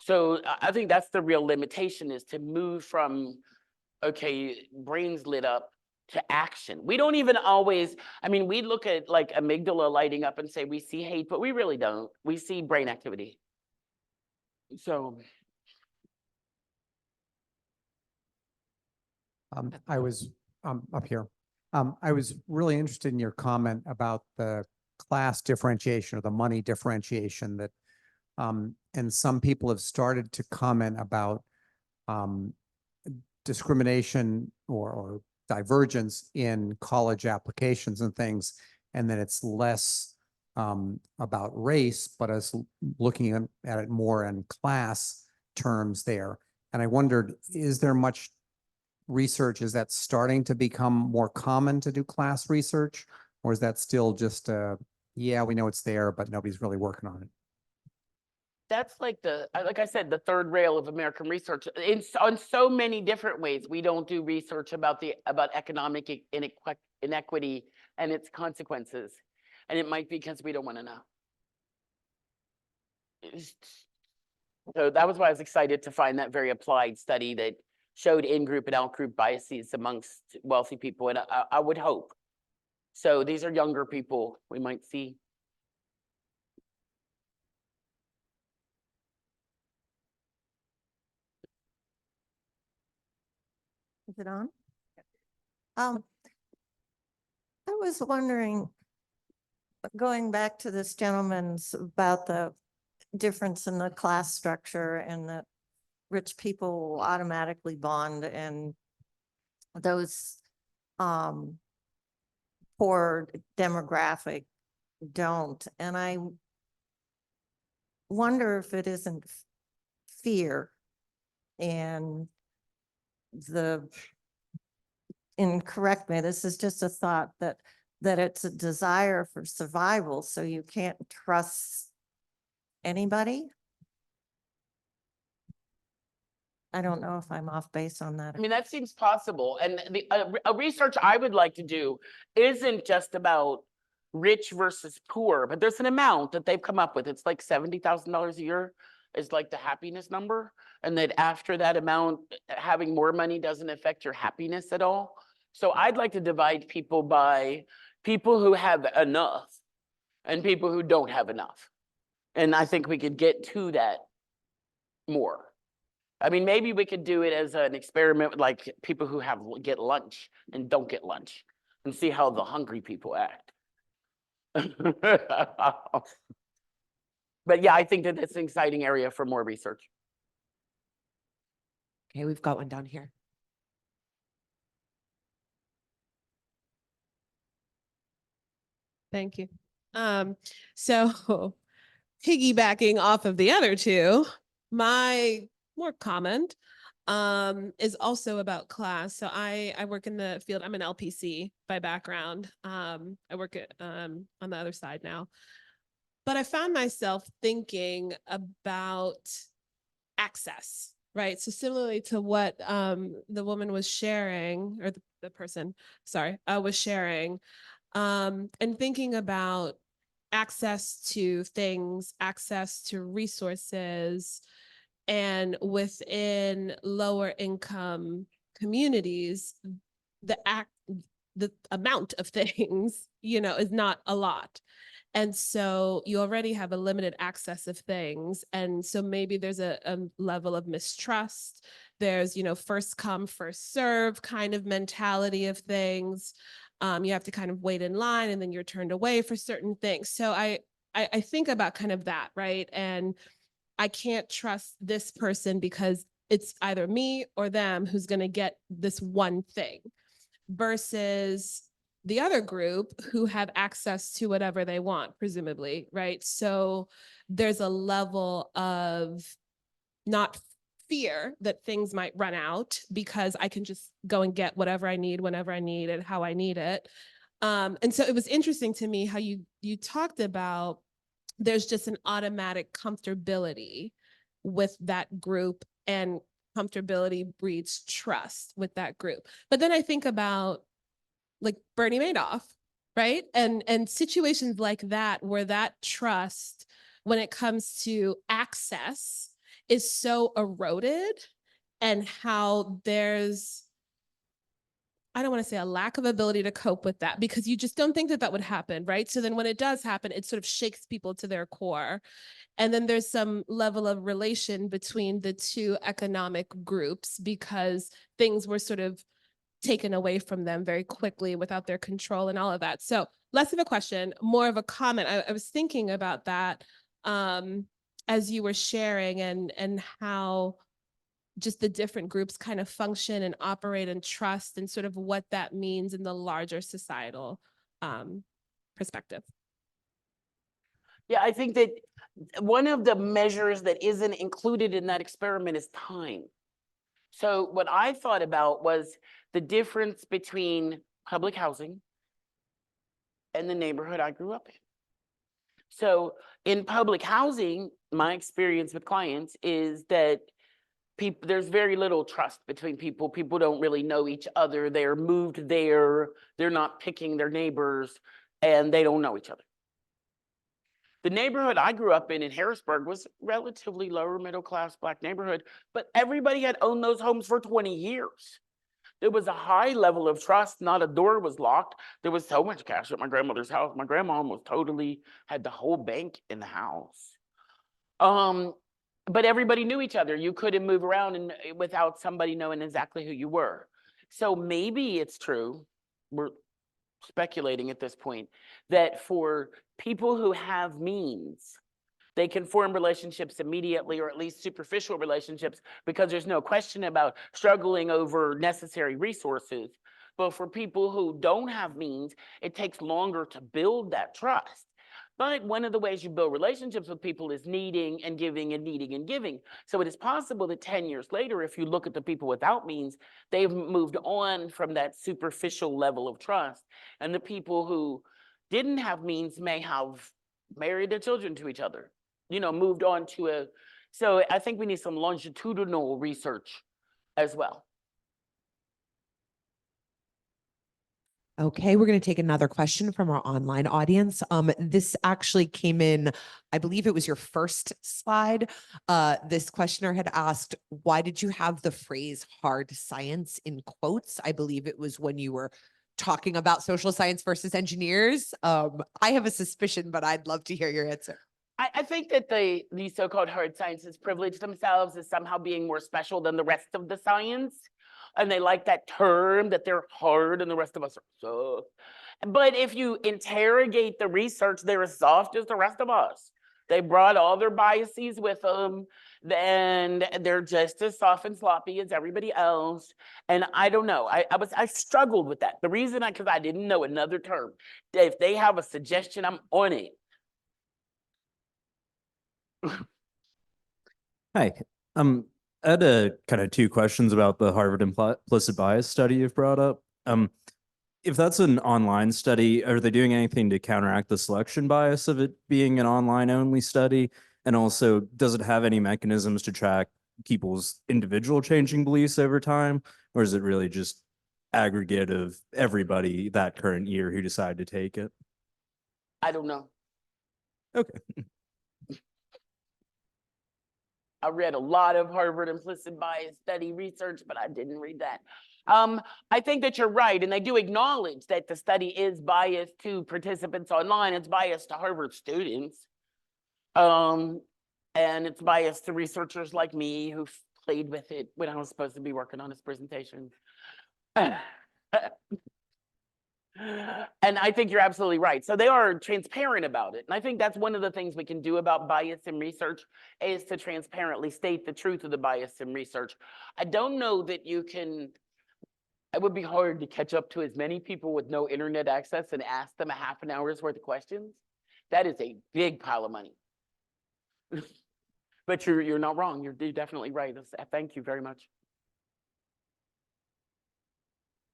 So I think that's the real limitation, is to move from, okay, brains lit up, to action. We don't even always, I mean, we look at like amygdala lighting up and say we see hate, but we really don't. We see brain activity. So I was up here. I was really interested in your comment about the class differentiation or the money differentiation that, and some people have started to comment about discrimination or divergence in college applications and things, and that it's less about race, but as looking at it more in class terms there. And I wondered, is there much research, is that starting to become more common to do class research? Or is that still just, yeah, we know it's there, but nobody's really working on it? that's like like I said, the third rail of American research. On so many different ways, we don't do research about economic inequity and its consequences. And it might be because we don't want to know. So that was why I was excited to find that very applied study that showed in-group and out-group biases amongst wealthy people. And I would hope. So these are younger people we might see. Is it on? I was wondering, going back to this gentleman's about the difference in the class structure and that rich people will automatically bond and those poor demographic don't. And I wonder if it isn't fear and correct me, this is just a thought that it's a desire for survival, so you can't trust anybody. I don't know if I'm off base on that. I mean, that seems possible. And a research I would like to do isn't just about rich versus poor, but there's an amount that they've come up with. It's like $70,000 a year is like the happiness number. And that after that amount, having more money doesn't affect your happiness at all. So I'd like to divide people by people who have enough and people who don't have enough. And I think we could get to that more. I mean, maybe we could do it as an experiment with like people who get lunch and don't get lunch and see how the hungry people act. But yeah, I think that it's an exciting area for more research. Okay, we've got one down here. Thank you. So piggybacking off of the other two, my more comment is also about class. So I work in the field. I'm an LPC by background. I work on the other side now. But I found myself thinking about access, right? So similarly to what the woman was sharing, or the person, sorry, was sharing, and thinking about access to things, access to resources, and within lower income communities, the amount of things, is not a lot. And so you already have a limited access of things. And so maybe there's a level of mistrust. There's, first come, first serve kind of mentality of things. You have to kind of wait in line and then you're turned away for certain things. So I think about kind of that, right? And I can't trust this person because it's either me or them who's going to get this one thing, versus the other group who have access to whatever they want, presumably, right? So there's a level of not fear that things might run out because I can just go and get whatever I need, whenever I need it, how I need it. And so it was interesting to me how you talked about there's just an automatic comfortability with that group, and comfortability breeds trust with that group. But then I think about like Bernie Madoff, right? And situations like that, where that trust, when it comes to access, is so eroded, and how there's, I don't want to say a lack of ability to cope with that, because you just don't think that that would happen, right? So then when it does happen, it sort of shakes people to their core. And then there's some level of relation between the two economic groups, because things were sort of taken away from them very quickly without their control and all of that. So less of a question, more of a comment. I was thinking about that as you were sharing, and how just the different groups kind of function and operate and trust, and sort of what that means in the larger societal perspective. Yeah, I think that one of the measures that isn't included in that experiment is time. So what I thought about was the difference between public housing and the neighborhood I grew up in. So in public housing, my experience with clients is that there's very little trust between people. People don't really know each other. They're moved there. They're not picking their neighbors, and they don't know each other. The neighborhood I grew up in Harrisburg was relatively lower middle class Black neighborhood, but everybody had owned those homes for 20 years. There was a high level of trust. Not a door was locked. There was so much cash at my grandmother's house. My grandma almost totally had the whole bank in the house. But everybody knew each other. You couldn't move around and without somebody knowing exactly who you were. So maybe it's true, we're speculating at this point, that for people who have means, they can form relationships immediately, or at least superficial relationships, because there's no question about struggling over necessary resources. But for people who don't have means, it takes longer to build that trust. But one of the ways you build relationships with people is needing and giving and needing and giving. So it is possible that 10 years later, if you look at the people without means, they've moved on from that superficial level of trust. And the people who didn't have means may have married their children to each other, moved on to a, so I think we need some longitudinal research as well. Okay, we're going to take another question from our online audience. This actually came in, I believe it was your first slide. This questioner had asked, why did you have the phrase hard science in quotes? I believe it was when you were talking about social science versus engineers. I have a suspicion, but I'd love to hear your answer. I think that these so-called hard sciences privilege themselves as somehow being more special than the rest of the science. And they like that term, that they're hard and the rest of us are soft. But if you interrogate the research, they're as soft as the rest of us. They brought all their biases with them, and they're just as soft and sloppy as everybody else. And I don't know, I struggled with that. The reason because I didn't know another term. If they have a suggestion, I'm on it. Hi. I had kind of two questions about the Harvard implicit bias study you've brought up. If that's an online study, are they doing anything to counteract the selection bias of it being an online only study? And also, does it have any mechanisms to track people's individual changing beliefs over time? Or is it really just aggregate of everybody that current year who decided to take it? I don't know. Okay. I read a lot of Harvard implicit bias study research, but I didn't read that. I think that you're right, and they do acknowledge that the study is biased to participants online. It's biased to Harvard students, and it's biased to researchers like me who played with it when I was supposed to be working on this presentation. And I think you're absolutely right. So they are transparent about it. And I think that's one of the things we can do about bias in research is to transparently state the truth of the bias in research. I don't know that you can, it would be hard to catch up to as many people with no internet access and ask them a half an hour's worth of questions. That is a big pile of money. But you're not wrong. You're definitely right. Thank you very much.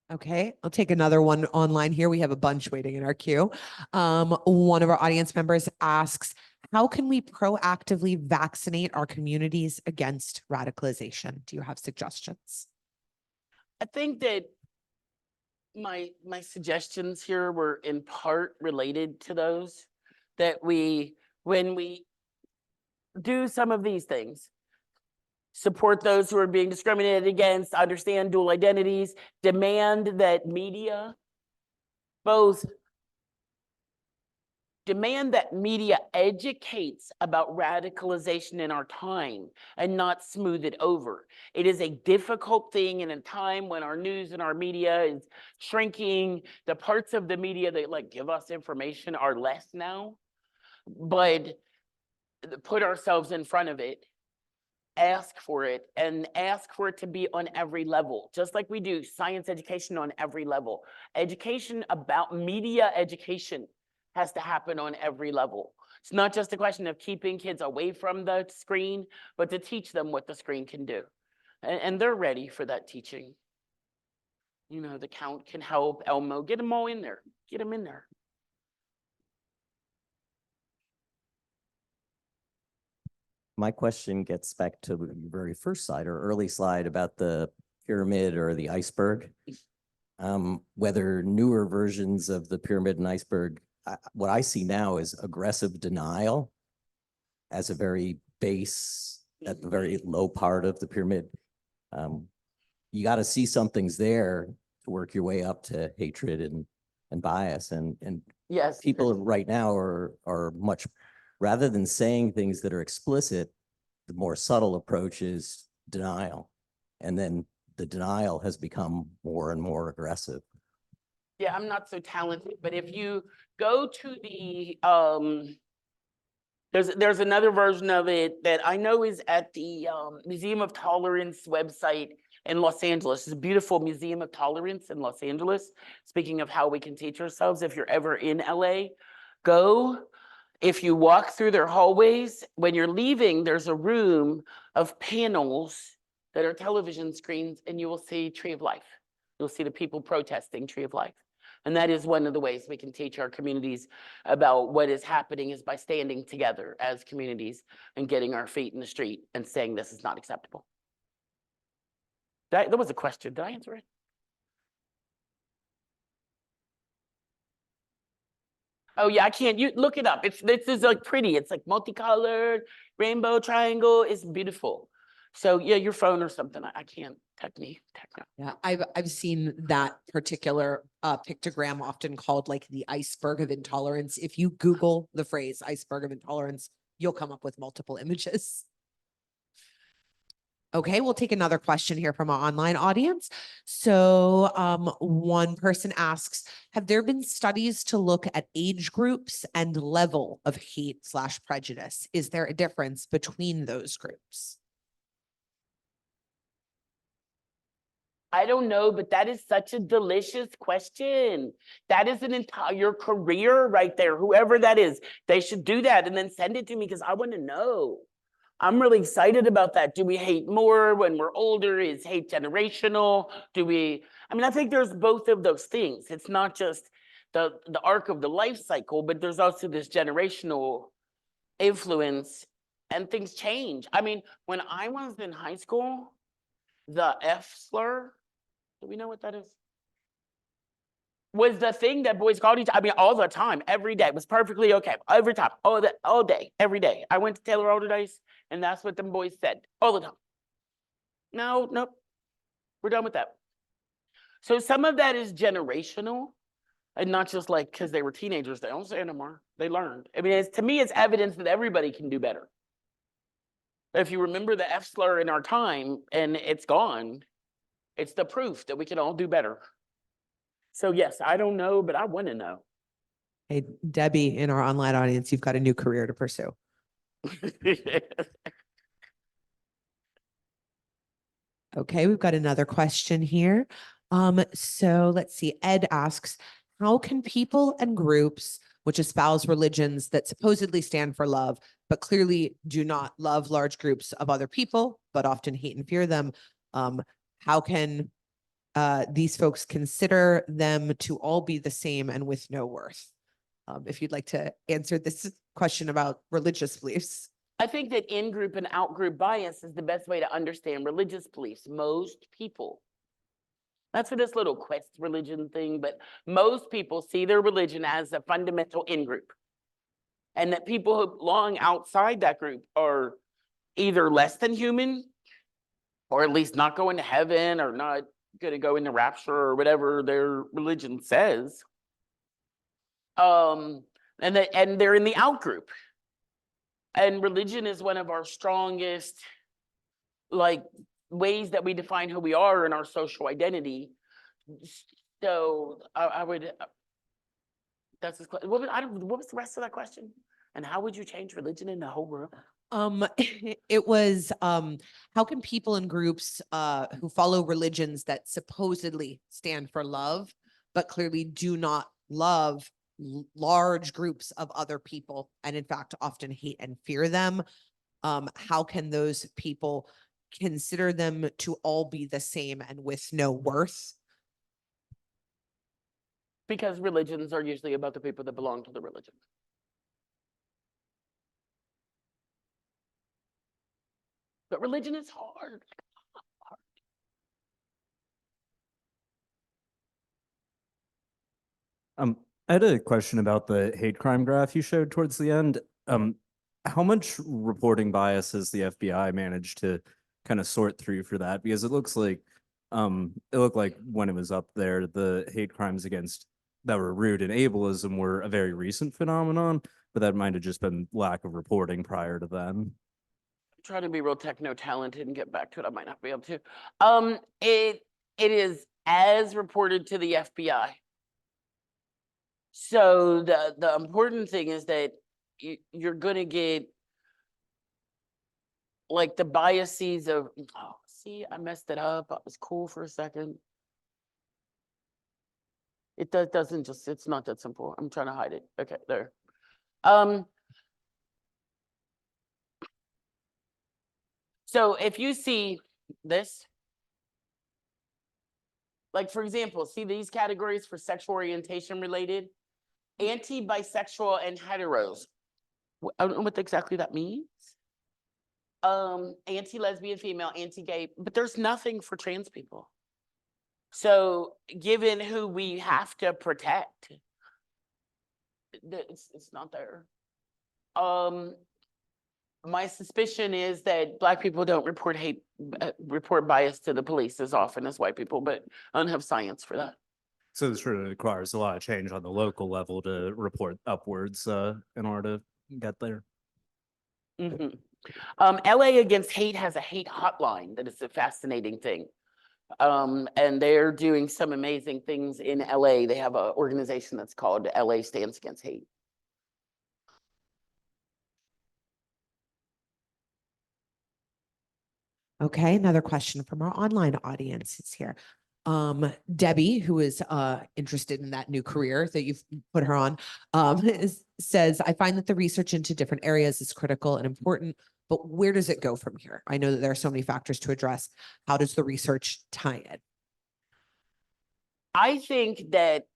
Okay, I'll take another one online here. We have a bunch waiting in our queue. One of our audience members asks, how can we proactively vaccinate our communities against radicalization? Do you have suggestions? I think that my suggestions here were in part related to those, that when we do some of these things, support those who are being discriminated against, understand dual identities, demand that media both demand that media educates about radicalization in our time and not smooth it over. It is a difficult thing in a time when our news and our media is shrinking. The parts of the media that like give us information are less now, but put ourselves in front of it, ask for it, and ask for it to be on every level, just like we do science education on every level. Education about media education has to happen on every level. It's not just a question of keeping kids away from the screen, but to teach them what the screen can do. And they're ready for that teaching. You know, the count can help. Elmo, get them all in there. Get them in there. My question gets back to the very first slide or early slide about the pyramid or the iceberg. Whether newer versions of the pyramid and iceberg, what I see now is aggressive denial as a very base, at the very low part of the pyramid. You got to see something's there to work your way up to hatred and bias. And Yes. people right now are much, rather than saying things that are explicit, the more subtle approach is denial. And then the denial has become more and more aggressive. Yeah, I'm not so talented, but if you go to the there's another version of it that I know is at the Museum of Tolerance website in Los Angeles. It's a beautiful Museum of Tolerance in Los Angeles. Speaking of how we can teach ourselves, if you're ever in LA, go. If you walk through their hallways, when you're leaving, there's a room of panels that are television screens, and you will see Tree of Life. You'll see the people protesting Tree of Life. And that is one of the ways we can teach our communities about what is happening is by standing together as communities and getting our feet in the street and saying this is not acceptable. That was a question. Did I answer it? Oh yeah, I can't. You look it up. This is like pretty. It's like multicolored, rainbow triangle. It's beautiful. So yeah, your phone or something. I can't techno. Yeah, I've seen that particular pictogram often called like the iceberg of intolerance. If you Google the phrase iceberg of intolerance, you'll come up with multiple images. Okay, we'll take another question here from our online audience. So one person asks, have there been studies to look at age groups and level of hate/prejudice? Is there a difference between those groups? I don't know, but that is such a delicious question. That is an entire career right there. Whoever that is, they should do that and then send it to me because I want to know. I'm really excited about that. Do we hate more when we're older? Is hate generational? I think there's both of those things. It's not just the arc of the life cycle, but there's also this generational influence and things change. I mean, when I was in high school, the F slur, do we know what that is? Was the thing that boys called each other, all the time, every day. It was perfectly okay. Every time, all day, every day. I went to Taylor Alderdice, and that's what them boys said all the time. No, nope. We're done with that. So some of that is generational and not just like because they were teenagers, they don't say it anymore. They learned. To me, it's evidence that everybody can do better. If you remember the F slur in our time and it's gone, it's the proof that we can all do better. So yes, I don't know, but I want to know. Hey, Debbie, in our online audience, you've got a new career to pursue. Okay, we've got another question here. So let's see. Ed asks, how can people and groups which espouse religions that supposedly stand for love, but clearly do not love large groups of other people, but often hate and fear them, how can these folks consider them to all be the same and with no worth? If you'd like to answer this question about religious beliefs. I think that in-group and out-group bias is the best way to understand religious beliefs. Most people, that's for this little quest religion thing, but most people see their religion as a fundamental in-group. And that people who belong outside that group are either less than human or at least not going to heaven or not going to go into rapture or whatever their religion says. And they're in the out group. And religion is one of our strongest, like, ways that we define who we are in our social identity. So I would, that's his, what was the rest of that question? And how would you change religion in the whole world? It was, how can people in groups, who follow religions that supposedly stand for love, but clearly do not love large groups of other people, and in fact, often hate and fear them? How can those people consider them to all be the same and with no worth? Because religions are usually about the people that belong to the religion. But religion is hard. I had a question about the hate crime graph you showed towards the end. How much reporting bias has the FBI managed to kind of sort through for that? Because it looks like, it looked like when it was up there, the hate crimes against that were rooted in ableism were a very recent phenomenon, but that might have just been lack of reporting prior to then. Try to be real techno talented and get back to it. I might not be able to. It is as reported to the FBI. So the important thing is that you're gonna get like the biases of, oh, see, I messed it up. I was cool for a second. It doesn't just, it's not that simple. I'm trying to hide it. Okay, there. So if you see this, like, for example, see these categories for sexual orientation related, anti-bisexual and heteros. I don't know what exactly that means. Anti-lesbian female, anti-gay, but there's nothing for trans people. So given who we have to protect, it's not there. My suspicion is that Black people don't report bias to the police as often as white people, but I don't have science for that. So this really requires a lot of change on the local level to report upwards in order to get there. LA Against Hate has a hate hotline that is a fascinating thing. And they're doing some amazing things in LA. They have an organization that's called LA Stands Against Hate. Okay, another question from our online audience is here. Debbie, who is interested in that new career that you've put her on, says, I find that the research into different areas is critical and important, but where does it go from here? I know that there are so many factors to address. How does the research tie in? I think that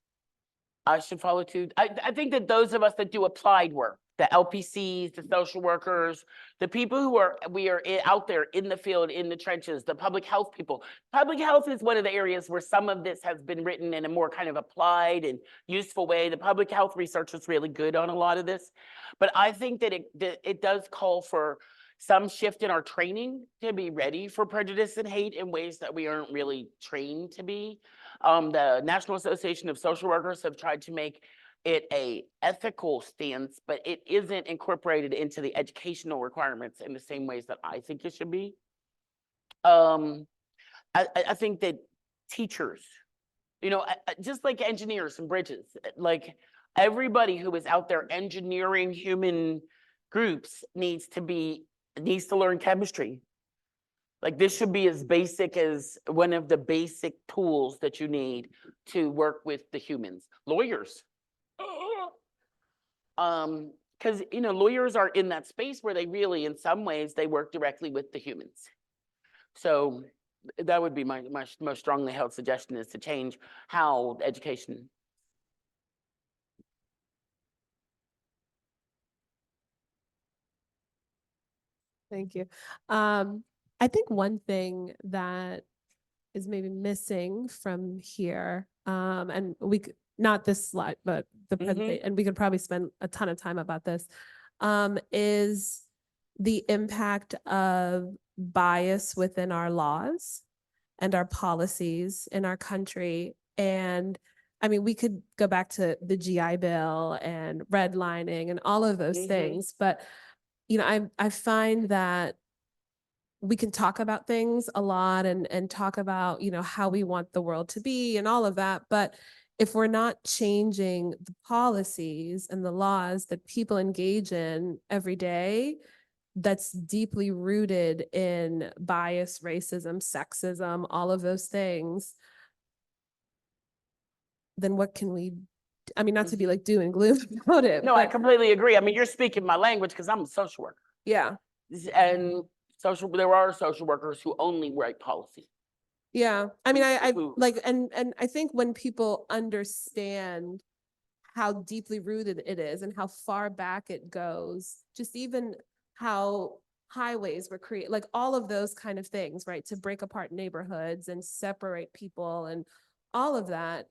I should follow too. I think that those of us that do applied work, the LPCs, the social workers, the people who are, out there in the field, in the trenches, the public health people. Public health is one of the areas where some of this has been written in a more kind of applied and useful way. The public health research is really good on a lot of this. But I think that it does call for some shift in our training to be ready for prejudice and hate in ways that we aren't really trained to be. The National Association of Social Workers have tried to make it a ethical stance, but it isn't incorporated into the educational requirements in the same ways that I think it should be. I think that teachers, just like engineers and bridges, like everybody who is out there engineering human groups needs to learn chemistry. Like this should be as basic as one of the basic tools that you need to work with the humans. Lawyers. Because lawyers are in that space where they really, in some ways, they work directly with the humans. So that would be my most strongly held suggestion, is to change how education. Thank you. I think one thing that is maybe missing from here, and we could, not this slide, but the presentation, and we could probably spend a ton of time about this, is the impact of bias within our laws and our policies in our country. And I mean, we could go back to the GI Bill and redlining and all of those things, but I find that we can talk about things a lot and talk about, how we want the world to be and all of that. But if we're not changing the policies and the laws that people engage in every day, that's deeply rooted in bias, racism, sexism, all of those things, then what can we, I mean, not to be like doom and gloom about it. No, I but completely agree. I mean, you're speaking my language because I'm a social worker. yeah. And there are social workers who only write policy. Yeah. I mean, I Who- like, and I think when people understand how deeply rooted it is and how far back it goes, just even how highways were created, like all of those kind of things, right? To break apart neighborhoods and separate people and all of that,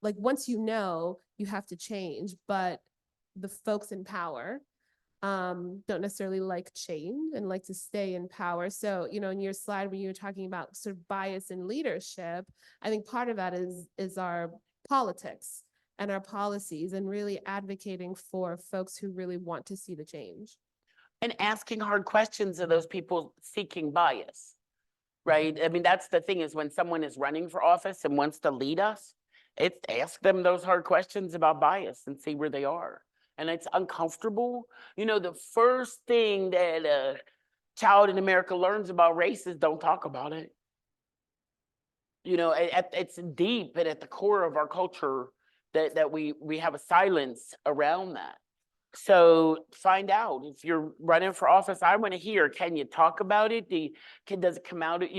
like once you have to change, but the folks in power don't necessarily like change and like to stay in power. So, in your slide when you were talking about sort of bias in leadership, I think part of that is our politics and our policies and really advocating for folks who really want to see the change. And asking hard questions of those people seeking bias, right? I mean, that's the thing, is when someone is running for office and wants to lead us, it's ask them those hard questions about bias and see where they are. And it's uncomfortable. The first thing that a child in America learns about race is don't talk about it. It's deep and at the core of our culture that we have a silence around that. So find out if you're running for office. I want to hear, can you talk about it? Does it come out, is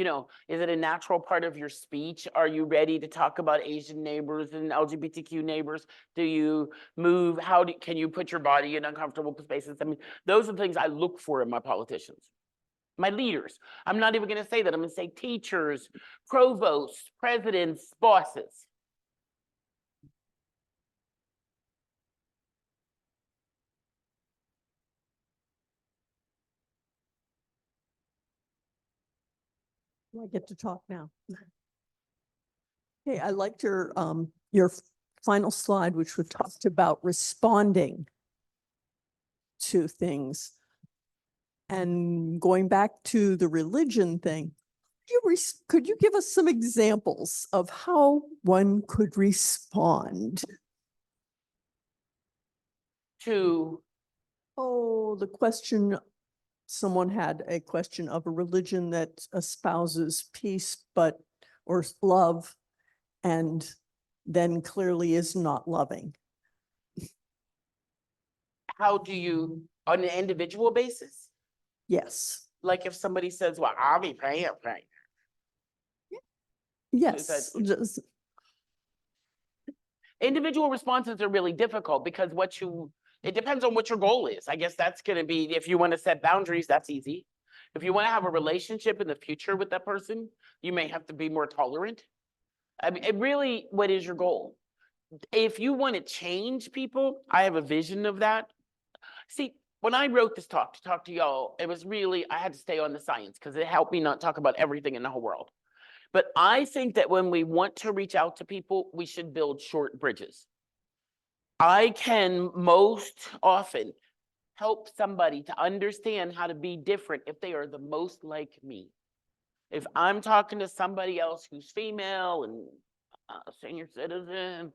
it a natural part of your speech? Are you ready to talk about Asian neighbors and LGBTQ neighbors? Do you move? Can you put your body in uncomfortable spaces? I mean, those are the things I look for in my politicians, my leaders. I'm not even going to say that. I'm going to say teachers, provosts, presidents, bosses. I get to talk now. Hey, I liked your final slide, which we talked about responding to things. And going back to the religion thing, could you give us some examples of how one could respond? To the question, someone had a question of a religion that espouses peace, or love, and then clearly is not loving. how do you, on an individual basis? Yes. Like if somebody says, well, I'll be praying. Yes. Just, Individual responses are really difficult because it depends on what your goal is. I guess that's going to be, if you want to set boundaries, that's easy. If you want to have a relationship in the future with that person, you may have to be more tolerant. I mean, what is your goal? If you want to change people, I have a vision of that. See, when I wrote this talk to talk to y'all, it was really, I had to stay on the science because it helped me not talk about everything in the whole world. But I think that when we want to reach out to people, we should build short bridges. I can most often help somebody to understand how to be different if they are the most like me. If I'm talking to somebody else who's female and a senior citizen,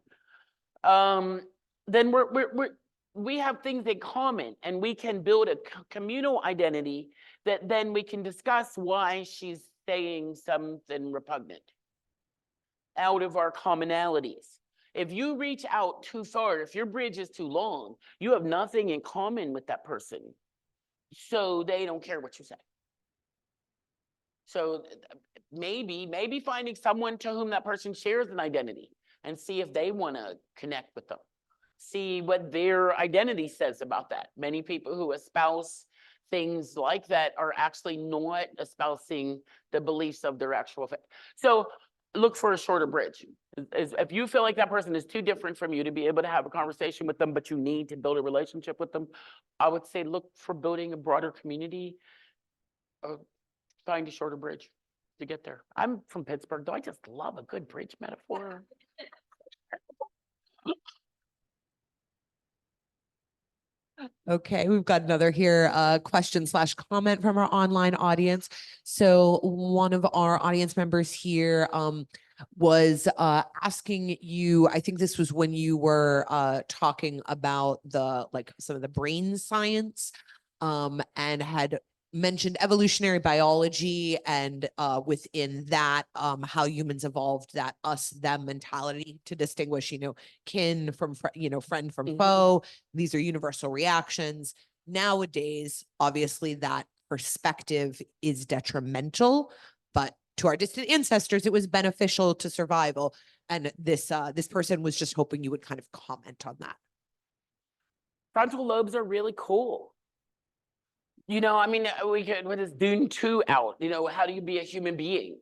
then we have things in common, and we can build a communal identity that then we can discuss why she's saying something repugnant out of our commonalities. If you reach out too far, if your bridge is too long, you have nothing in common with that person. So they don't care what you say. So maybe finding someone to whom that person shares an identity and see if they want to connect with them. See what their identity says about that. Many people who espouse things like that are actually not espousing the beliefs of their actual faith. So look for a shorter bridge. If you feel like that person is too different from you to be able to have a conversation with them, but you need to build a relationship with them, I would say look for building a broader community find a shorter bridge to get there. I'm from Pittsburgh, though. I just love a good bridge metaphor. Okay, we've got another here, question / comment from our online audience. So one of our audience members here was asking you, I think this was when you were talking about the some of the brain science and had mentioned evolutionary biology and within that how humans evolved that us them mentality to distinguish kin from friend from Mhm. foe. These are universal reactions. Nowadays, obviously that perspective is detrimental, but to our distant ancestors it was beneficial to survival. And this person was just hoping you would kind of comment on that. Frontal lobes are really cool. I mean, we could, what is Dune 2 out? How do you be a human being?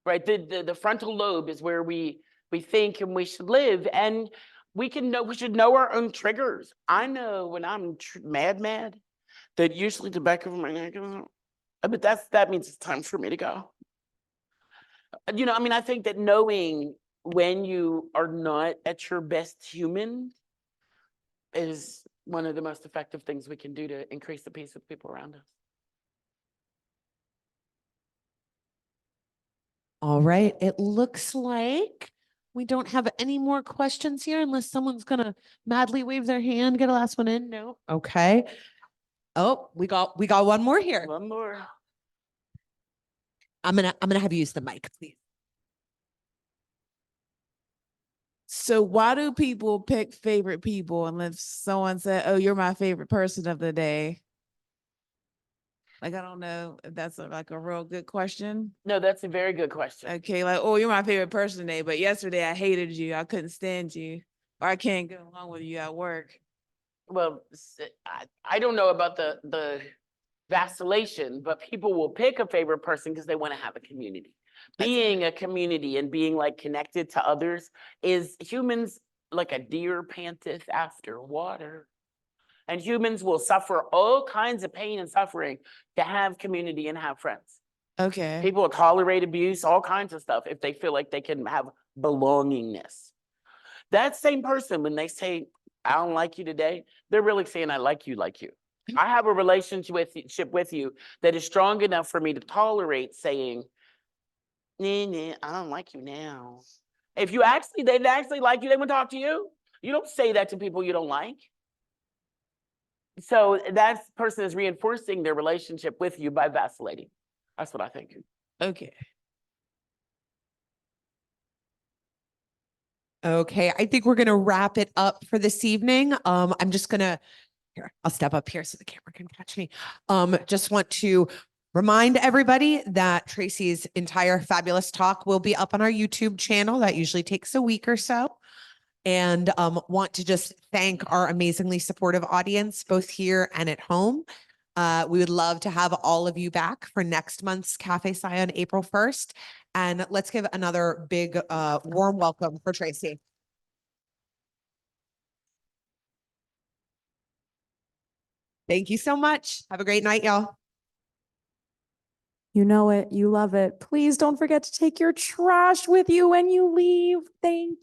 Right? The frontal lobe is where we think and we should live, and we should know our own triggers. I know when I'm mad, that usually the back of my neck goes out. But that means it's time for me to go. I mean, I think that knowing when you are not at your best human is one of the most effective things we can do to increase the peace of people around us. All right, it looks like we don't have any more questions here unless someone's gonna madly wave their hand, get a last one in. No. Okay. Oh, we got one more here. One more. I'm gonna have you use the mic, please. So why do people pick favorite people unless someone said, "Oh, you're my favorite person of the day"? I don't know if that's a real good question. No, that's a very good question. Okay, "Oh, you're my favorite person today, but yesterday I hated you. I couldn't stand you, or I can't get along with you at work." Well, I don't know about the vacillation, but people will pick a favorite person because they want to have a community. Being a community and being connected to others is humans like a deer panteth after water. And humans will suffer all kinds of pain and suffering to have community and have friends. Okay. People will tolerate abuse, all kinds of stuff, if they feel like they can have belongingness. That same person, when they say, "I don't like you today," they're really saying, "I like you like you." I have a relationship with you that is strong enough for me to tolerate saying, "Nah, I don't like you now." If they'd actually like you, they would talk to you. You don't say that to people you don't like. So that person is reinforcing their relationship with you by vacillating. That's what I think. Okay. Okay, I think we're gonna wrap it up for this evening. I'm just gonna I'll step up here so the camera can catch me. Just want to remind everybody that Tracy's entire fabulous talk will be up on our YouTube channel. That usually takes a week or so. And want to just thank our amazingly supportive audience, both here and at home. We would love to have all of you back for next month's Cafe Sci on April 1st. And let's give another big warm welcome for Tracy. Thank you so much. Have a great night, y'all. You know it. You love it. Please don't forget to take your trash with you when you leave. Thank